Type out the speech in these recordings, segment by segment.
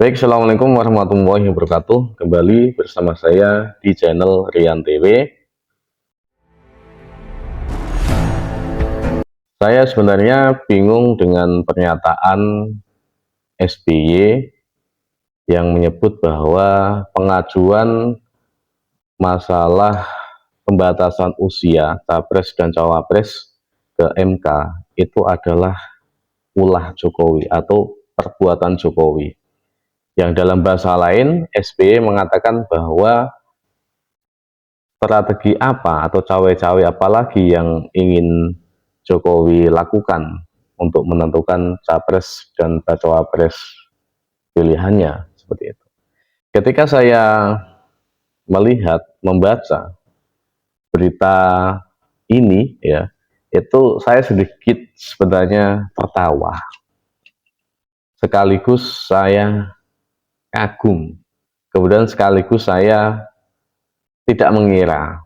Baik, Assalamualaikum warahmatullahi wabarakatuh. Kembali bersama saya di channel Rian TV. Saya sebenarnya bingung dengan pernyataan SBY yang menyebut bahwa pengajuan masalah pembatasan usia Capres dan Cawapres ke MK itu adalah ulah Jokowi atau perbuatan Jokowi. Yang dalam bahasa lain, SBY mengatakan bahwa strategi apa atau cawe-cawe apalagi yang ingin Jokowi lakukan untuk menentukan capres dan cawapres pilihannya, seperti itu. Ketika saya membaca berita ini, ya, itu saya sedikit sebenarnya tertawa, sekaligus saya kagum, kemudian sekaligus saya tidak mengira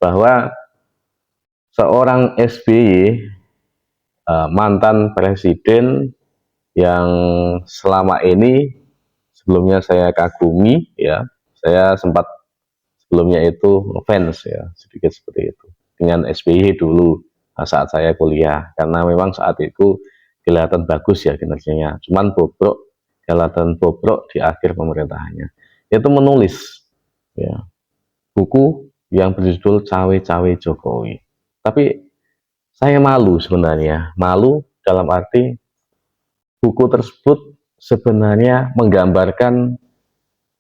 bahwa seorang SBY, mantan presiden yang selama ini sebelumnya saya kagumi, ya, saya sempat sebelumnya itu fans, ya, sedikit seperti itu dengan SBY dulu saat saya kuliah, karena memang saat itu kelihatan bagus ya kinerjanya, cuman bobrok, kelihatan bobrok di akhir pemerintahannya. Itu menulis, ya, buku yang berjudul Cawe-Cawe Jokowi. Tapi saya malu sebenarnya, malu dalam arti buku tersebut sebenarnya menggambarkan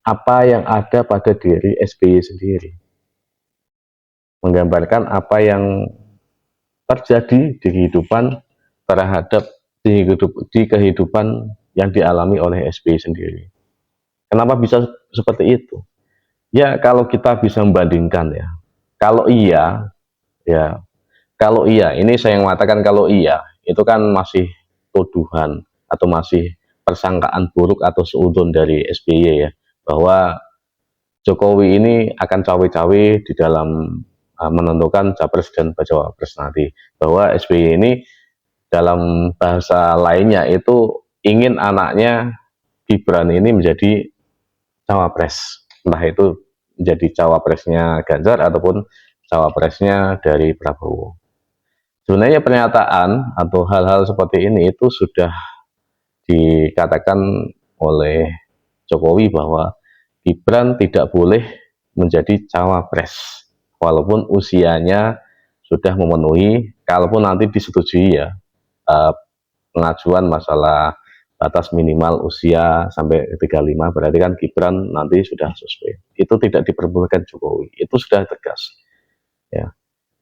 apa yang ada pada diri SBY sendiri, menggambarkan apa yang terjadi di kehidupan terhadap di kehidupan yang dialami oleh SBY sendiri. Kenapa bisa seperti itu? Ya, kalau kita bisa membandingkan, ya, kalau iya, ya, kalau iya, ini saya mengatakan kalau iya, itu kan masih tuduhan atau masih persangkaan buruk atau seudon dari SBY, ya, bahwa Jokowi ini akan cawe-cawe di dalam menentukan capres dan cawapres nanti, bahwa SBY ini dalam bahasa lainnya itu ingin anaknya Gibran ini menjadi cawapres, entah itu menjadi cawapresnya Ganjar ataupun cawapresnya dari Prabowo. Sebenarnya pernyataan atau hal-hal seperti ini itu sudah dikatakan oleh Jokowi bahwa Gibran tidak boleh menjadi cawapres walaupun usianya sudah memenuhi, kalaupun nanti disetujui, ya, pengajuan masalah batas minimal usia sampai 35, berarti kan Gibran nanti sudah sesuai. Itu tidak diperbolehkan Jokowi, itu sudah tegas, ya.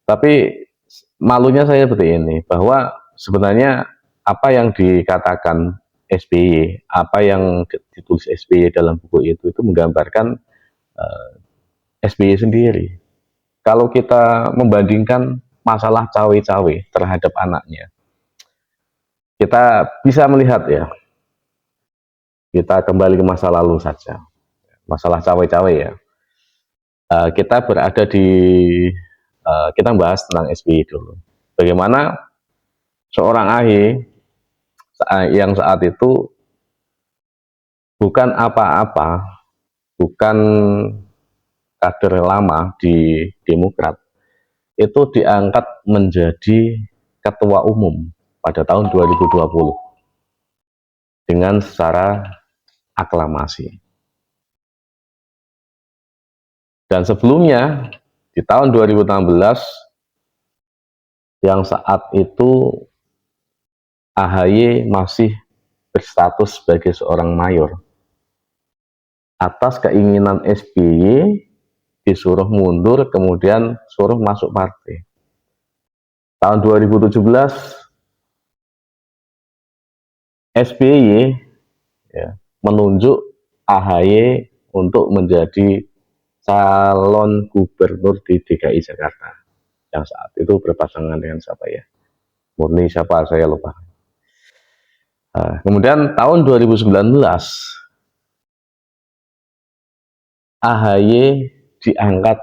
Tapi malunya saya seperti ini, bahwa sebenarnya apa yang dikatakan SBY, apa yang ditulis SBY dalam buku itu menggambarkan SBY sendiri. Kalau kita membandingkan masalah cawe-cawe terhadap anaknya, kita bisa melihat, ya, kita kembali ke masa lalu saja, masalah cawe-cawe, ya. Kita berada di kita bahas tentang SBY dulu. Bagaimana seorang AHY yang saat itu bukan apa-apa, bukan kader lama di Demokrat, itu diangkat menjadi ketua umum pada tahun 2020 dengan secara aklamasi. Dan sebelumnya di tahun 2016 yang saat itu AHY masih berstatus sebagai seorang mayor, atas keinginan SBY disuruh mundur, kemudian suruh masuk partai. Tahun 2017 SBY, ya, menunjuk AHY untuk menjadi calon gubernur di DKI Jakarta, yang saat itu berpasangan dengan siapa, ya, Murni siapa saya lupa. Kemudian tahun 2019 AHY diangkat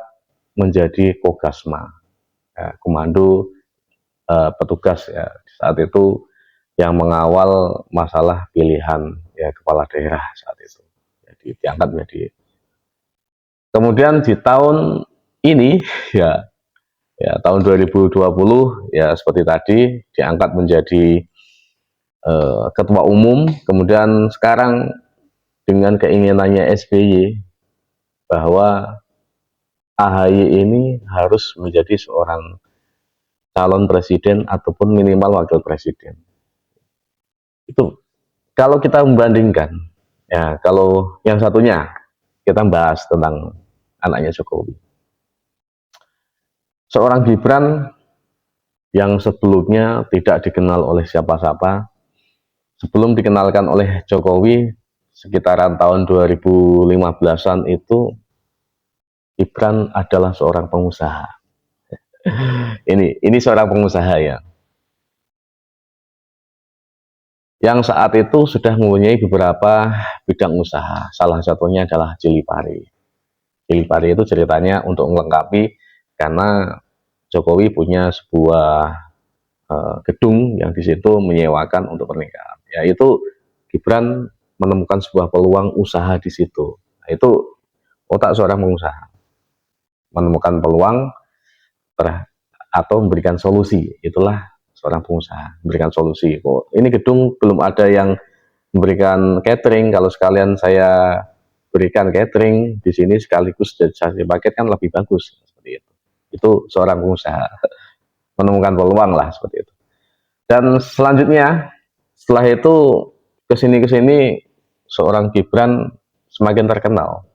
menjadi Kogasma, ya, komando petugas, ya, saat itu yang mengawal masalah pilihan, ya, kepala daerah saat itu. diangkat menjadi. Kemudian di tahun ini ya, tahun 2020 ya seperti tadi diangkat menjadi ketua umum. Kemudian sekarang dengan keinginannya SBY bahwa AHY ini harus menjadi seorang calon presiden ataupun minimal wakil presiden. Itu kalau kita membandingkan, ya kalau yang satunya kita bahas tentang anaknya Jokowi. Seorang Gibran yang sebelumnya tidak dikenal oleh siapa-siapa, sebelum dikenalkan oleh Jokowi sekitaran tahun 2015-an itu, Gibran adalah seorang pengusaha. Ini seorang pengusaha ya, yang saat itu sudah mempunyai beberapa bidang usaha. Salah satunya adalah Chili Pari. Chili Pari itu ceritanya untuk melengkapi karena Jokowi punya sebuah gedung yang di situ menyewakan untuk pernikahan. Ya itu Gibran menemukan sebuah peluang usaha di situ. Nah, itu otak seorang pengusaha, menemukan peluang atau memberikan solusi. Itulah seorang pengusaha, memberikan solusi. Oh, ini gedung belum ada yang memberikan catering, kalau sekalian saya berikan catering di sini sekaligus jadi paket kan lebih bagus, seperti itu. Itu seorang pengusaha menemukan peluang lah seperti itu. Dan selanjutnya setelah itu kesini seorang Gibran semakin terkenal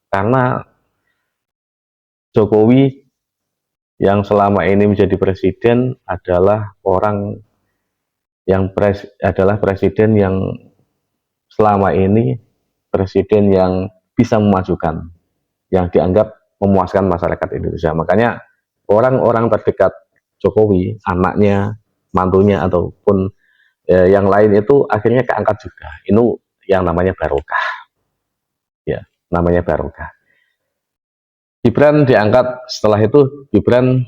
karena Jokowi yang selama ini menjadi presiden adalah orang yang adalah presiden yang selama ini presiden yang bisa memajukan, yang dianggap memuaskan masyarakat Indonesia. Makanya orang-orang terdekat Jokowi, anaknya, mantunya ataupun yang lain itu akhirnya keangkat juga. Ini yang namanya barokah. Ya, namanya barokah. Gibran diangkat, setelah itu Gibran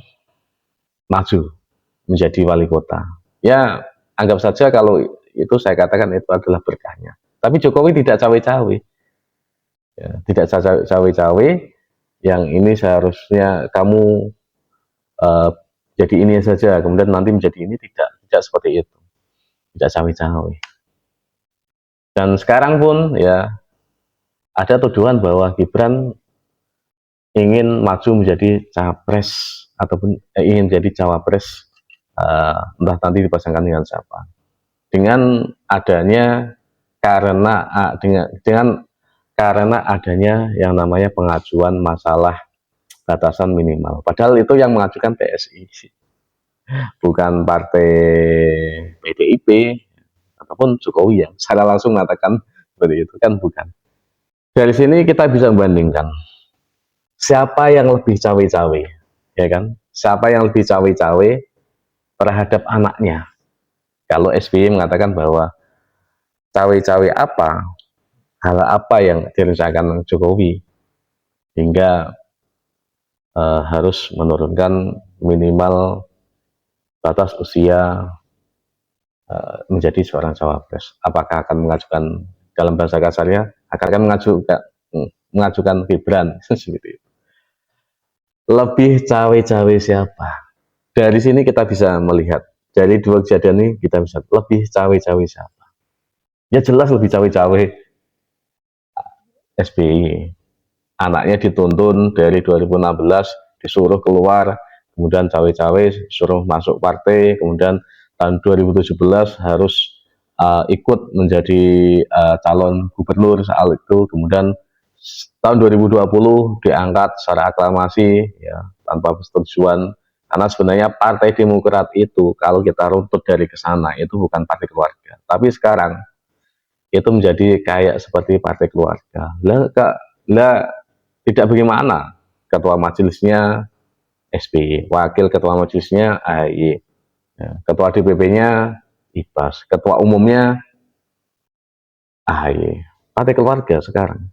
maju menjadi wali kota. Ya, anggap saja kalau itu saya katakan itu adalah berkahnya. Tapi Jokowi tidak cawe-cawe. Ya, tidak cawe-cawe, yang ini seharusnya kamu uh, jadi ini saja, kemudian nanti menjadi ini, tidak seperti itu. Tidak cawe-cawe. Dan sekarang pun ya ada tuduhan bahwa Gibran ingin maju menjadi capres ataupun ingin jadi cawapres, entah nanti dipasangkan dengan siapa. Dengan adanya karena adanya yang namanya pengajuan masalah batasan minimal. Padahal itu yang mengajukan PSI, bukan partai PDIP ataupun Jokowi yang secara langsung mengatakan seperti itu, kan bukan. Dari sini kita bisa membandingkan siapa yang lebih cawe-cawe, ya kan? Siapa yang lebih cawe-cawe terhadap anaknya. Kalau SBY mengatakan bahwa cawe-cawe hal apa yang direncanakan Jokowi hingga harus menurunkan minimal batas usia menjadi seorang cawapres. Apakah akan mengajukan, dalam bahasa kasarnya, akan mengajukan Gibran seperti itu. Lebih cawe-cawe siapa? Dari sini kita bisa melihat, dari dua kejadian ini kita bisa lebih cawe-cawe siapa. Ya jelas lebih cawe-cawe SBY. Anaknya dituntun dari 2016, disuruh keluar, kemudian cawe-cawe suruh masuk partai, kemudian tahun 2017 harus ikut menjadi calon gubernur saat itu, kemudian tahun 2020 diangkat secara aklamasi ya tanpa persetujuan, karena sebenarnya Partai Demokrat itu kalau kita runtut dari kesana itu bukan partai keluarga, tapi sekarang itu menjadi kayak seperti partai keluarga. Lah tidak bagaimana, ketua majelisnya SBY, wakil ketua majelisnya AHY, ya, ketua DPP-nya Ibas, ketua umumnya AHY. Partai keluarga sekarang.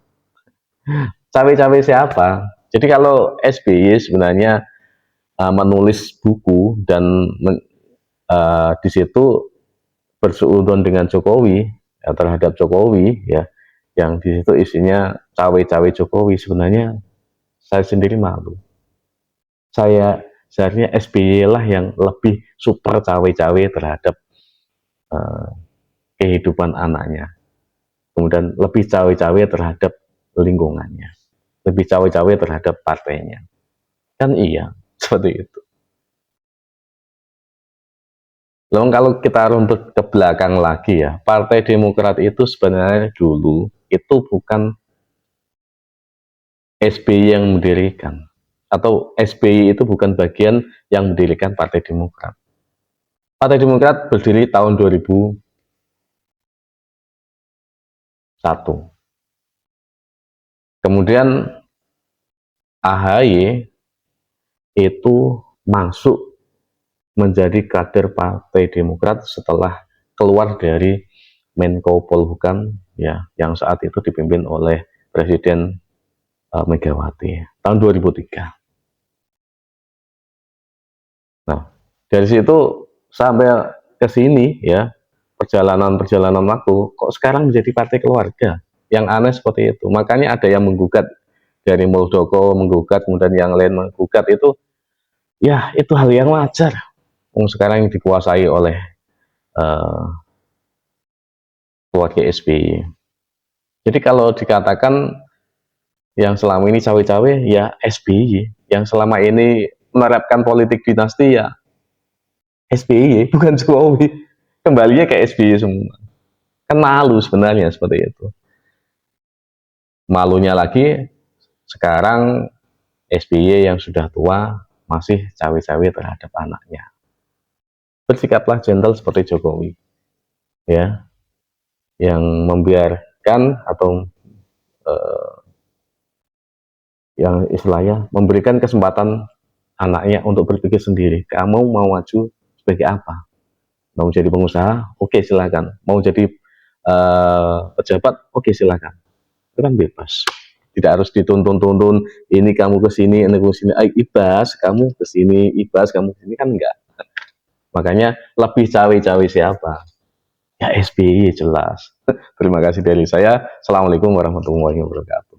Cawe-cawe siapa? Jadi kalau SBY sebenarnya menulis buku dan di situ berseudon dengan Jokowi, ya, terhadap Jokowi, ya yang di situ isinya cawe-cawe Jokowi. Sebenarnya saya sendiri malu. Saya seharusnya SBY lah yang lebih super cawe-cawe terhadap uh, kehidupan anaknya, kemudian lebih cawe-cawe terhadap lingkungannya, lebih cawe-cawe terhadap partainya. Kan iya, seperti itu. Lalu kalau kita runtut ke belakang lagi ya, Partai Demokrat itu sebenarnya dulu itu bukan SBY yang mendirikan, atau SBY itu bukan bagian yang mendirikan Partai Demokrat. Partai Demokrat berdiri tahun 2001. Kemudian AHY itu masuk menjadi kader Partai Demokrat setelah keluar dari Menko Polhukam ya, yang saat itu dipimpin oleh Presiden Megawati tahun 2003. Nah, dari situ sampai ke sini ya, perjalanan waktu kok sekarang menjadi partai keluarga. Yang aneh seperti itu. Makanya ada yang menggugat, dari Muldoko menggugat, kemudian yang lain menggugat, itu ya itu hal yang wajar. Sekarang yang dikuasai oleh keluarga SBY. Jadi kalau dikatakan yang selama ini cawe-cawe ya SBY, yang selama ini menerapkan politik dinasti ya SBY, bukan Jokowi. Kembalinya ke SBY semua. Kan malu sebenarnya seperti itu. Malunya lagi sekarang SBY yang sudah tua masih cawe-cawe terhadap anaknya. Bersikaplah gentle seperti Jokowi, ya, yang membiarkan atau yang istilahnya memberikan kesempatan anaknya untuk berpikir sendiri. Kamu mau maju sebagai apa? Mau jadi pengusaha? Oke, silakan. Mau jadi pejabat? Oke, silakan. Itu kan bebas. Tidak harus dituntun-tuntun, ini kamu ke sini, ini ke sini. Ibas, kamu ke sini, Ibas, kamu ke sini, kan enggak. Makanya lebih cawe-cawe siapa? Ya SBY jelas. Terima kasih dari saya. Assalamualaikum warahmatullahi wabarakatuh.